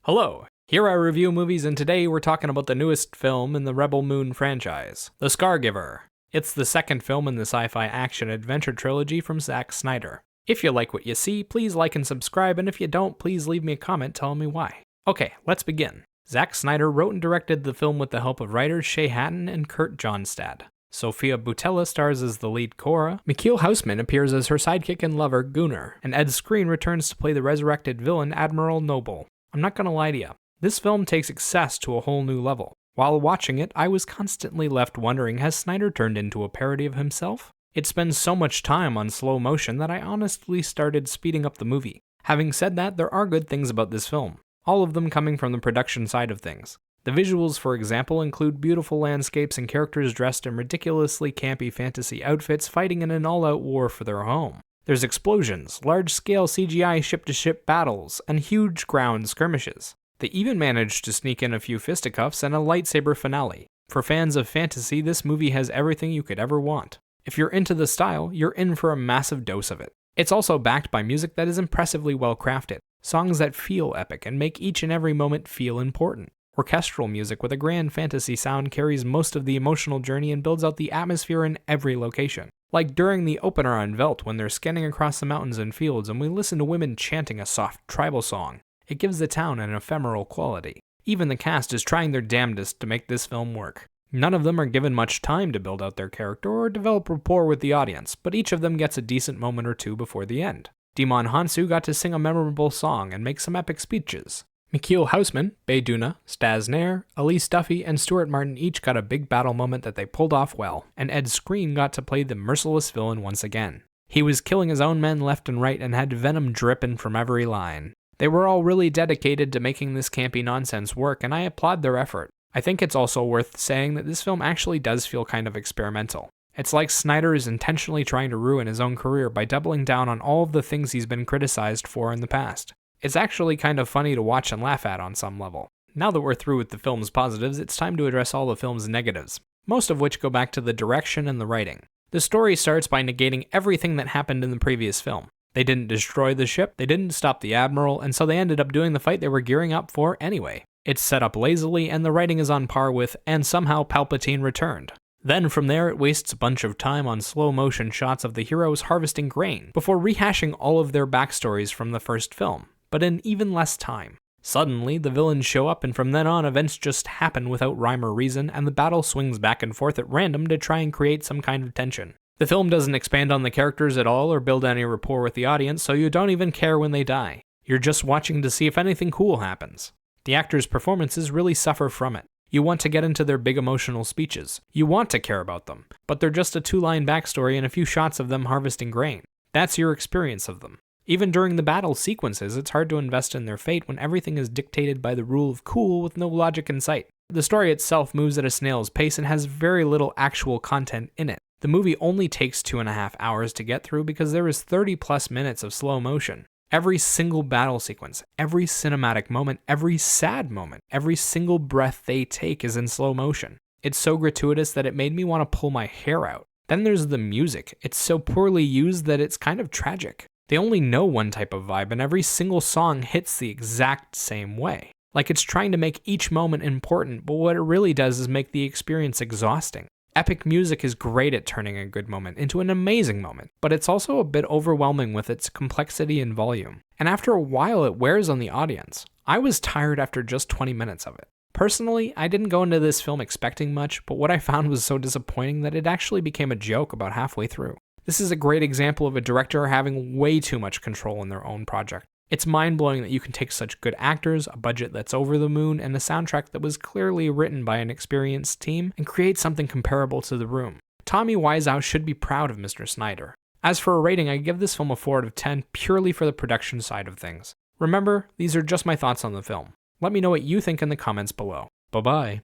Hello, here I review movies, and today we're talking about the newest film in the Rebel Moon franchise, The Scargiver. It's the second film in the sci-fi action-adventure trilogy from Zack Snyder. If you like what you see, please like and subscribe, and if you don't, please leave me a comment telling me why. Okay, let's begin. Zack Snyder wrote and directed the film with the help of writers Shay Hatton and Kurt Johnstad. Sophia Boutella stars as the lead Cora, Mikhail Hausman appears as her sidekick and lover Gunnar, and Ed Skrein returns to play the resurrected villain Admiral Noble. I'm not gonna lie to you, this film takes excess to a whole new level. While watching it, I was constantly left wondering, has Snyder turned into a parody of himself? It spends so much time on slow motion that I honestly started speeding up the movie. Having said that, there are good things about this film, all of them coming from the production side of things. The visuals, for example, include beautiful landscapes and characters dressed in ridiculously campy fantasy outfits fighting in an all-out war for their home. There's explosions, large-scale CGI ship-to-ship battles, and huge ground skirmishes. They even managed to sneak in a few fisticuffs and a lightsaber finale. For fans of fantasy, this movie has everything you could ever want. If you're into the style, you're in for a massive dose of it. It's also backed by music that is impressively well crafted, songs that feel epic and make each and every moment feel important. Orchestral music with a grand fantasy sound carries most of the emotional journey and builds out the atmosphere in every location. Like during the opener on Velt when they're scanning across the mountains and fields and we listen to women chanting a soft tribal song. It gives the town an ephemeral quality. Even the cast is trying their damnedest to make this film work. None of them are given much time to build out their character or develop rapport with the audience, but each of them gets a decent moment or two before the end. Demon Hansu got to sing a memorable song and make some epic speeches. Mikhail Hausman, Bae Doona, Staz Nair, Elise Duffy, and Stuart Martin each got a big battle moment that they pulled off well, and Ed Skrein got to play the merciless villain once again. He was killing his own men left and right and had venom dripping from every line. They were all really dedicated to making this campy nonsense work, and I applaud their effort. I think it's also worth saying that this film actually does feel kind of experimental. It's like Snyder is intentionally trying to ruin his own career by doubling down on all of the things he's been criticized for in the past. It's actually kind of funny to watch and laugh at on some level. Now that we're through with the film's positives, it's time to address all the film's negatives, most of which go back to the direction and the writing. The story starts by negating everything that happened in the previous film. They didn't destroy the ship, they didn't stop the Admiral, and so they ended up doing the fight they were gearing up for anyway. It's set up lazily, and the writing is on par with, and somehow Palpatine returned. Then from there it wastes a bunch of time on slow motion shots of the heroes harvesting grain, before rehashing all of their backstories from the first film, but in even less time. Suddenly, the villains show up, and from then on, events just happen without rhyme or reason, and the battle swings back and forth at random to try and create some kind of tension. The film doesn't expand on the characters at all or build any rapport with the audience, so you don't even care when they die. You're just watching to see if anything cool happens. The actors' performances really suffer from it. You want to get into their big emotional speeches. You want to care about them, but they're just a two-line backstory and a few shots of them harvesting grain. That's your experience of them. Even during the battle sequences, it's hard to invest in their fate when everything is dictated by the rule of cool with no logic in sight. The story itself moves at a snail's pace and has very little actual content in it. The movie only takes 2.5 hours to get through because there is 30 plus minutes of slow motion. Every single battle sequence, every cinematic moment, every sad moment, every single breath they take is in slow motion. It's so gratuitous that it made me want to pull my hair out. Then there's the music. It's so poorly used that it's kind of tragic. They only know one type of vibe, and every single song hits the exact same way. Like it's trying to make each moment important, but what it really does is make the experience exhausting. Epic music is great at turning a good moment into an amazing moment, but it's also a bit overwhelming with its complexity and volume. And after a while, it wears on the audience. I was tired after just 20 minutes of it. Personally, I didn't go into this film expecting much, but what I found was so disappointing that it actually became a joke about halfway through. This is a great example of a director having way too much control in their own project. It's mind-blowing that you can take such good actors, a budget that's over the moon, and a soundtrack that was clearly written by an experienced team and create something comparable to The Room. Tommy Wiseau should be proud of Mr. Snyder. As for a rating, I give this film a 4 out of 10 purely for the production side of things. Remember, these are just my thoughts on the film. Let me know what you think in the comments below. Bye-bye.